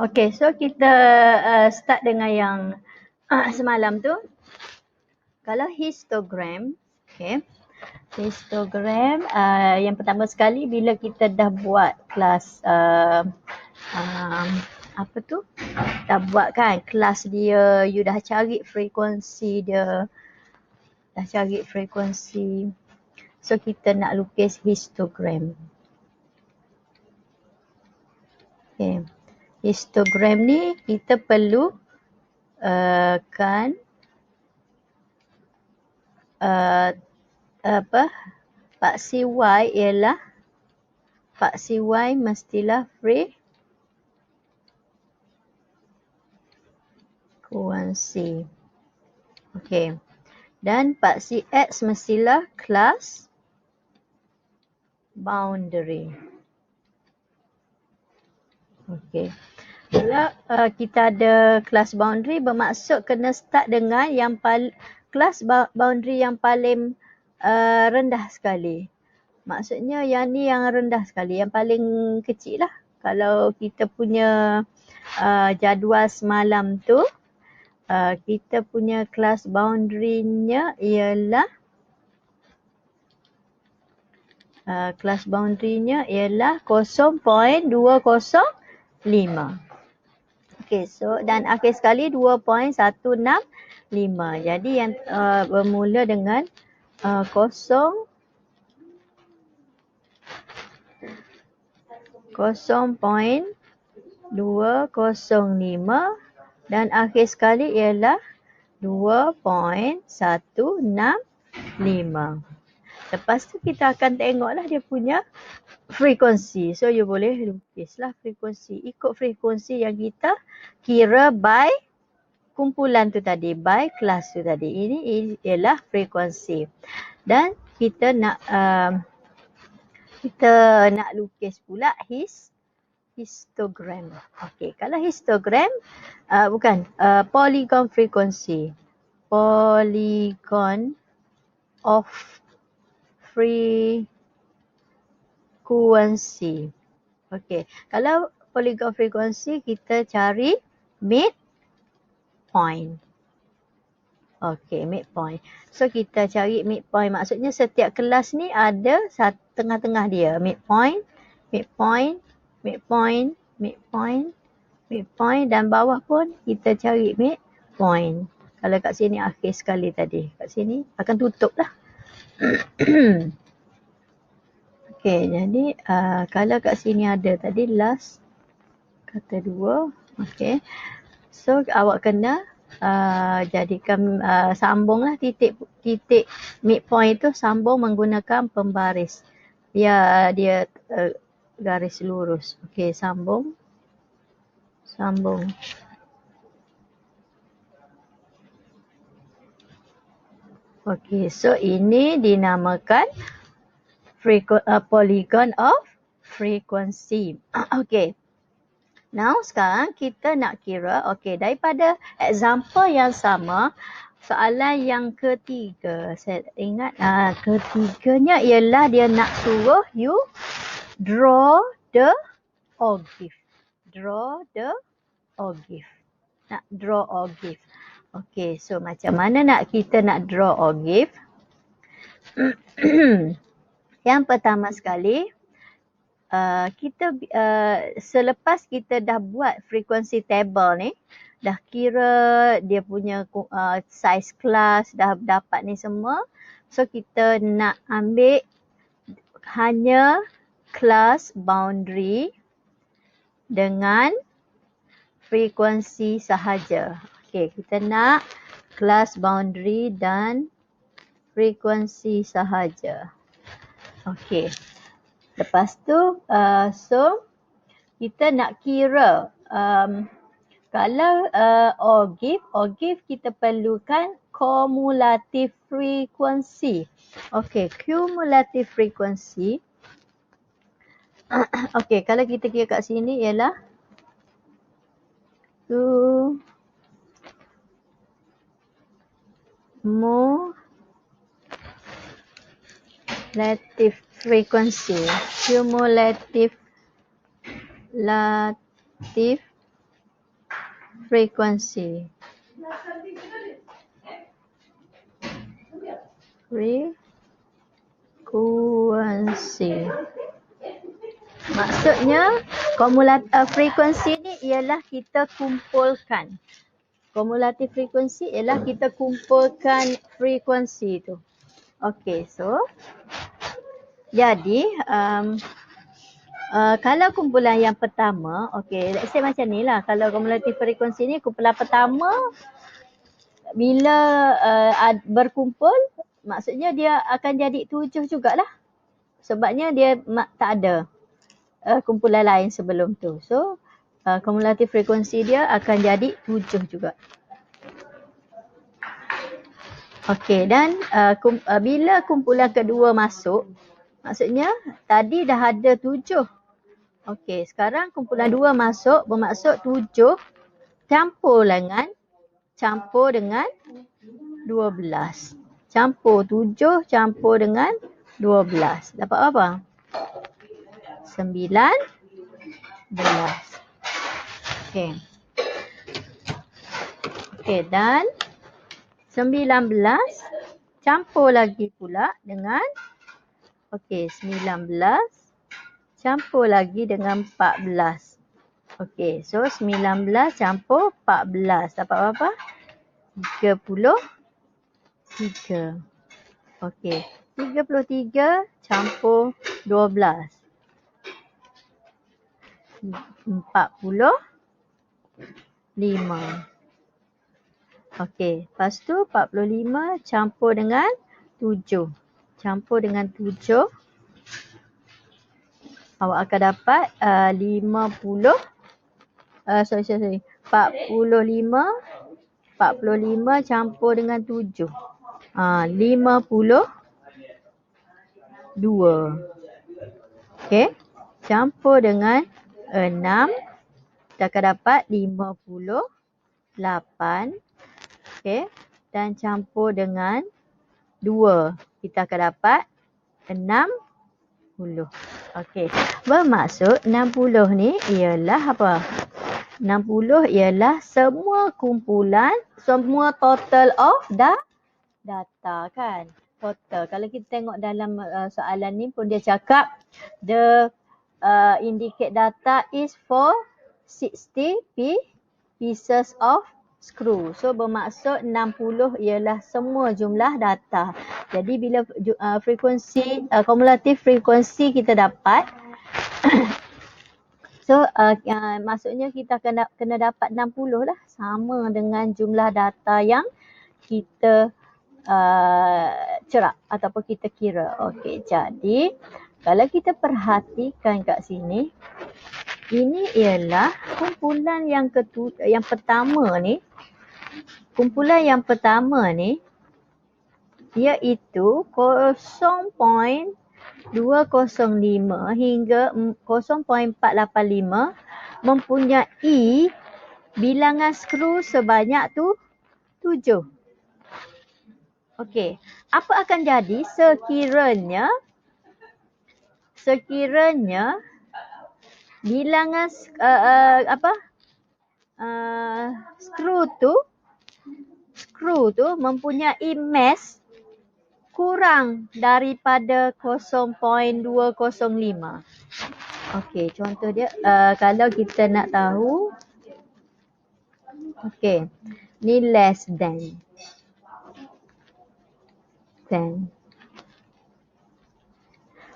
Okay, so kita start dengan yang semalam tu. Kalau histogram, okay. Histogram yang pertama sekali bila kita dah buat kelas apa tu? Dah buat kan kelas dia, you dah cari frekuensi dia. Dah cari frekuensi. So kita nak lukis histogram. Okay. Histogram ni kita perlu kan paksi Y ialah paksi Y mestilah frekuensi. Okey. Dan paksi X mestilah kelas boundary. Okey. Kalau kita ada kelas boundary bermaksud kena start dengan yang kelas boundary yang paling rendah sekali. Maksudnya yang ni yang rendah sekali, yang paling kecil lah. Kalau kita punya jadual semalam tu, kita punya kelas boundary-nya ialah kelas boundary-nya ialah 0.205. Okay, so dan akhir sekali 2.165. Jadi yang bermula dengan 0.205 dan akhir sekali ialah 2.165. Lepas tu kita akan tengoklah dia punya frekuensi. So you boleh lukislah frekuensi. Ikut frekuensi yang kita kira by kumpulan tu tadi. By kelas tu tadi. Ini ialah frekuensi. Dan kita nak lukis pula histogram. Okey, kalau histogram polygon frekuensi. Polygon of frekuensi. Okey, kalau polygon frekuensi kita cari midpoint. Okey, midpoint. So kita cari midpoint, maksudnya setiap kelas ni ada tengah-tengah dia. Midpoint, midpoint, midpoint, midpoint, midpoint dan bawah pun kita cari midpoint. Kalau kat sini akhir sekali tadi, kat sini akan tutup lah. Okey, jadi kalau kat sini ada tadi last kata 2. Okey. So awak kena jadikan sambunglah titik midpoint tu sambung menggunakan pembaris. Dia garis lurus. Okey, sambung. Okey, so ini dinamakan polygon of frequency. Okey. Now sekarang kita nak kira, okey, daripada example yang sama, soalan yang ketiga. Saya ingat ketiganya ialah dia nak suruh you draw the ogive. Nak draw ogive. Okey, so macam mana kita nak draw ogive? Yang pertama sekali, kita selepas kita dah buat frekuensi table ni, dah kira dia punya size kelas, dah dapat ni semua. So kita nak ambil hanya kelas boundary dengan frekuensi sahaja. Okey, kita nak kelas boundary dan frekuensi sahaja. Okey. Lepas tu, so kita nak kira kalau ogive kita perlukan cumulative frequency. Okey, cumulative frequency. Okey, kalau kita kira kat sini ialah cumulative frequency. Frekuensi. Frekuensi. Maksudnya frekuensi ni ialah kita kumpulkan. Kumulatif frekuensi ialah kita kumpulkan frekuensi tu. Okey, so jadi kalau kumpulan yang pertama, okey, let's say macam ni lah. Kalau kumulatif frekuensi ni, kumpulan pertama bila berkumpul, maksudnya dia akan jadi 7 jugalah. Sebabnya dia tak ada kumpulan lain sebelum tu. So, kumulatif frekuensi dia akan jadi 7 juga. Okey, dan bila kumpulan kedua masuk, maksudnya tadi dah ada 7. Okey, sekarang kumpulan 2 masuk, bermaksud 7 campur dengan 12. Campur 7 campur dengan 12. Dapat apa? 19. Okey. Okey, dan 19 campur lagi pula dengan 19 campur lagi dengan 14. Okey, so 19 campur 14 dapat berapa? 33. Okey, 33 campur 12. 45. Okey, lepas tu 45 campur dengan 7. Campur dengan 7. Awak akan dapat 50. 45 campur dengan 7. 52. Okey, campur dengan 6. Kita akan dapat 58. Okey, dan campur dengan 2. Kita akan dapat 60. Okey, bermaksud 60 ni ialah apa? 60 ialah semua kumpulan, semua total of data kan? Total. Kalau kita tengok dalam soalan ni pun dia cakap the indicate data is for 60 pieces of screw. So bermaksud 60 ialah semua jumlah data. Jadi bila frekuensi kumulatif frekuensi kita dapat so maksudnya kita kena dapat 60 lah, sama dengan jumlah data yang kita cerak ataupun kita kira. Okey, jadi kalau kita perhatikan kat sini, ini ialah kumpulan yang pertama ni. Kumpulan yang pertama ni iaitu 0.205 hingga 0.485 mempunyai bilangan skru sebanyak tu 7. Okey, apa akan jadi sekiranya bilangan skru tu mempunyai mass kurang daripada 0.205. Okey, contoh dia kalau kita nak tahu, okey, ni less than.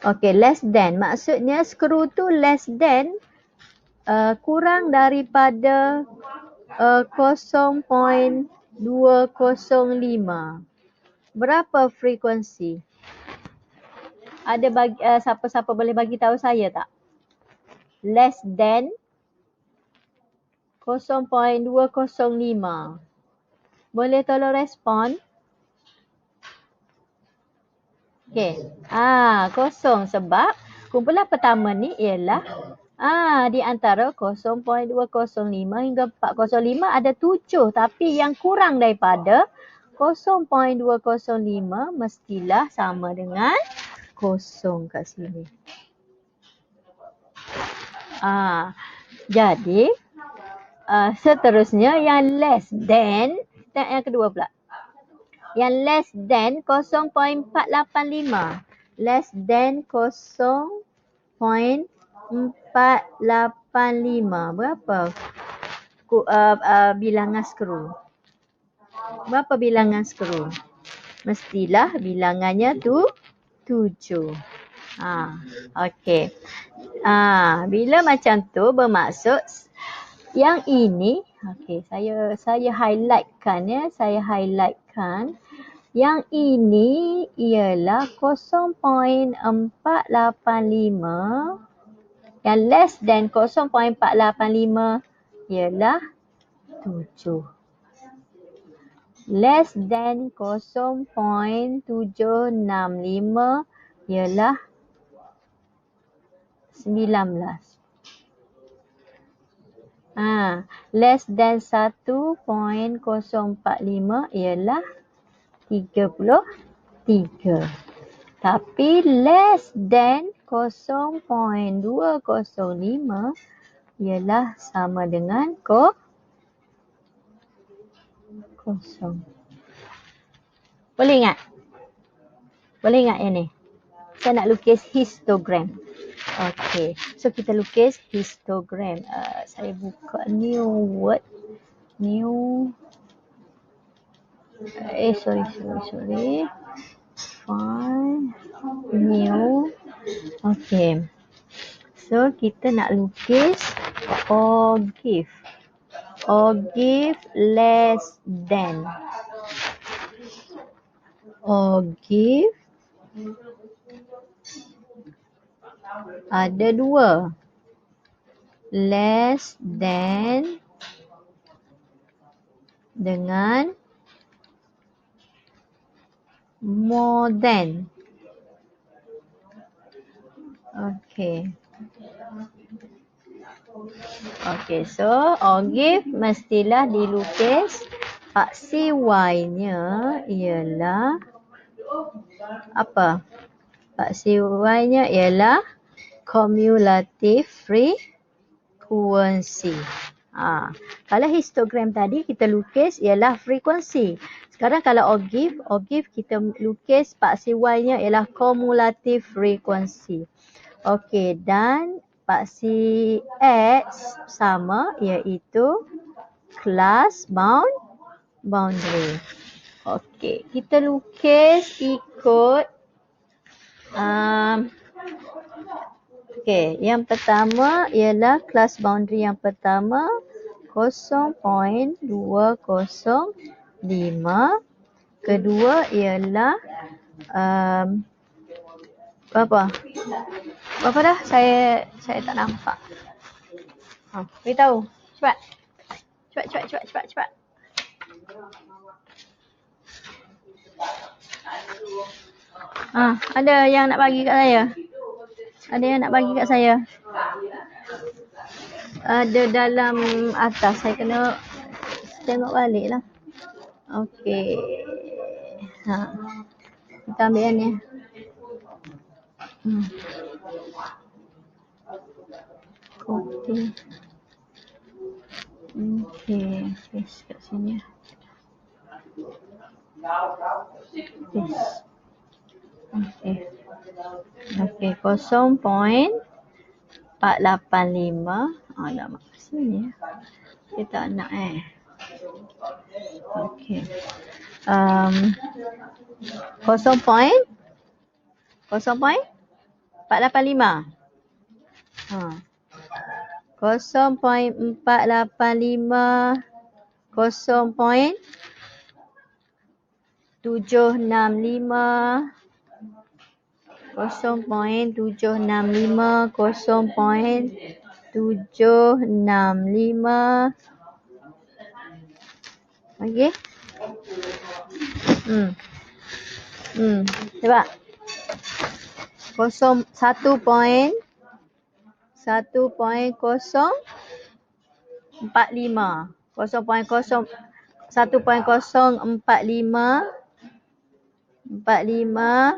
Okey, less than maksudnya skru tu less than kurang daripada 0.205. Berapa frekuensi? Ada siapa-siapa boleh bagi tahu saya tak? Less than 0.205. Boleh tolong respon? Okey. Kosong sebab kumpulan pertama ni ialah di antara 0.205 hingga 405 ada 7, tapi yang kurang daripada 0.205 mestilah sama dengan kosong kat sini. Jadi Seterusnya yang less than, yang kedua pula. Yang less than 0.485. Less than 0.485. Berapa bilangan skru? Berapa bilangan skru? Mestilah bilangannya 7. Okey. Bila macam tu bermaksud yang ini, okey, saya highlightkan ya, yang ini ialah 0.485, yang less than 0.485 ialah 7. Less than 0.765 ialah 19. Less than 1.045 ialah 33. Tapi less than 0.205 ialah sama dengan kosong. Boleh ingat? Boleh ingat yang ni? Saya nak lukis histogram. Okey. So kita lukis histogram. Saya buka new word. Sorry. File. New. Okey. So kita nak lukis ogive. Ogive less than. Ogive ada 2. Less than dengan more than. Okey, so ogive mestilah dilukis paksi Y-nya ialah apa? Paksi Y-nya ialah cumulative frequency. Kalau histogram tadi kita lukis ialah frekuensi. Sekarang kalau ogive kita lukis paksi Y-nya ialah cumulative frequency. Okey, dan paksi X sama iaitu class boundary. Okey, kita lukis ikut yang pertama ialah class boundary yang pertama 0.205. Kedua ialah berapa dah? Saya tak nampak. Beritahu. Cepat. Ada yang nak bagi kat saya? Ada dalam atas. Saya kena tengok balik lah. Okey. Kita ambil yang ni. Okey. Paste kat sini. Okey, 0.485. Alamak, sini. Dia tak nak Okey. 0.485. 0.485, 0.765, 0.765. Okey. Cuba. 1.045. 1.235.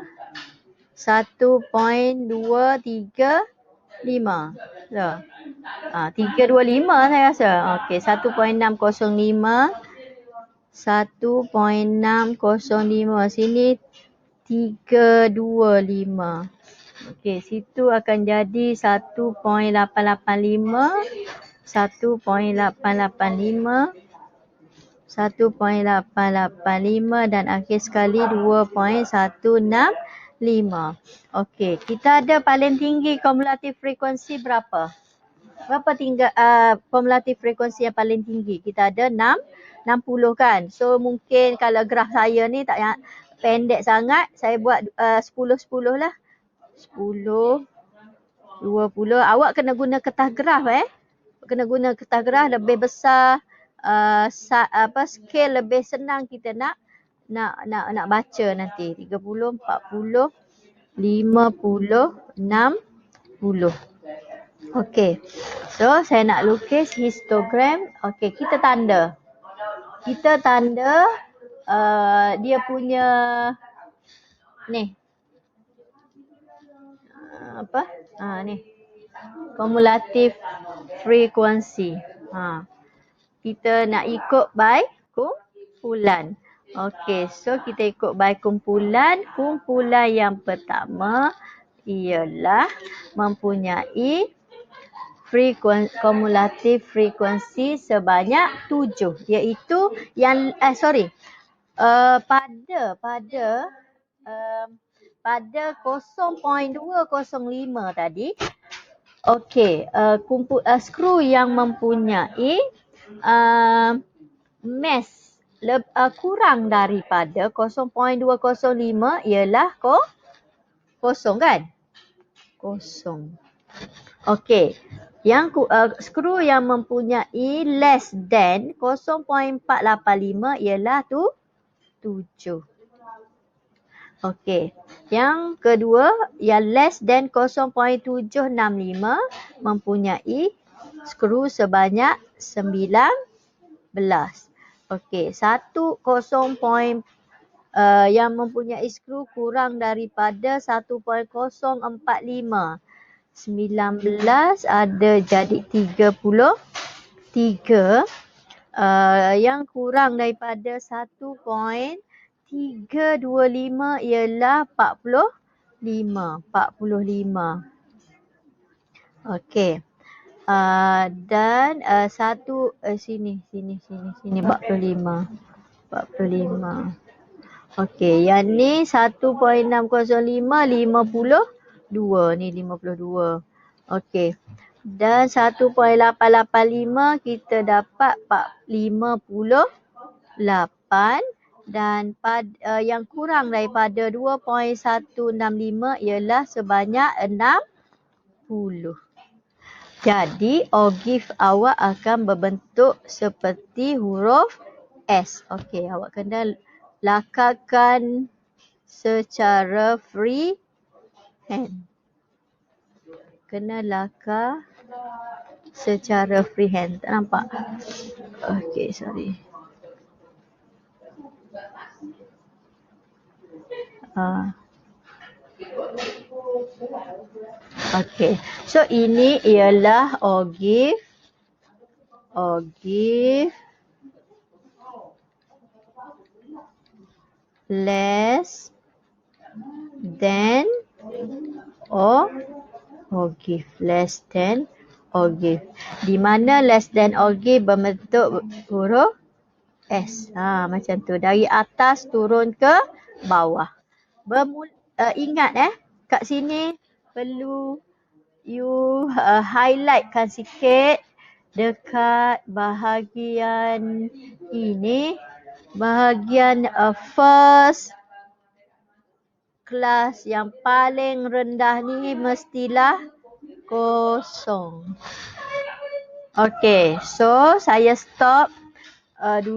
1.235. 325 saya rasa. Okey, 1.605. 1.605. Sini 325. Okey, situ akan jadi 1.885. 1.885. 1.885 dan akhir sekali 2.165. Okey, kita ada paling tinggi kumulatif frekuensi berapa? Berapa kumulatif frekuensi yang paling tinggi? Kita ada 60 kan. So mungkin kalau graf saya ni tak pendek sangat, saya buat 10-10 lah. 10, 20. Awak kena guna kertas graf Kena guna kertas graf lebih besar. Scale lebih senang kita nak baca nanti. 30, 40, 50, 60. Okey. So saya nak lukis histogram. Okey, kita tanda. Dia punya ni. Ni. Kumulatif frekuensi. Kita nak ikut by kumpulan. Okey, so kita ikut by kumpulan. Kumpulan yang pertama ialah mempunyai kumulatif frekuensi sebanyak 7, iaitu yang pada 0.205 tadi. Okey, skru yang mempunyai mass kurang daripada 0.205 ialah kosong kan? Kosong. Okey, yang skru yang mempunyai less than 0.485 ialah 7. Okey, yang kedua yang less than 0.765 mempunyai skru sebanyak 19. Okey, yang mempunyai skru kurang daripada 1.045. 19 ada jadi 33. Yang kurang daripada 1.325 ialah 45. Okey. Dan sini 45. Okey, yang ni 1.605 52. Ni 52. Okey. Dan 1.885 kita dapat 58 dan yang kurang daripada 2.165 ialah sebanyak 60. Jadi ogive awak akan berbentuk seperti huruf S. Okey, awak kena lakarkan secara free hand. Kena lakar secara free hand. Tak nampak? Okey, sorry. Okey. So ini ialah ogive less than ogive. Di mana less than ogive berbentuk huruf S. Macam tu. Dari atas turun ke bawah. Ingat kat sini perlu you highlightkan sikit dekat bahagian ini. Bahagian first class yang paling rendah ni mestilah kosong. Okey, so saya stop dulu.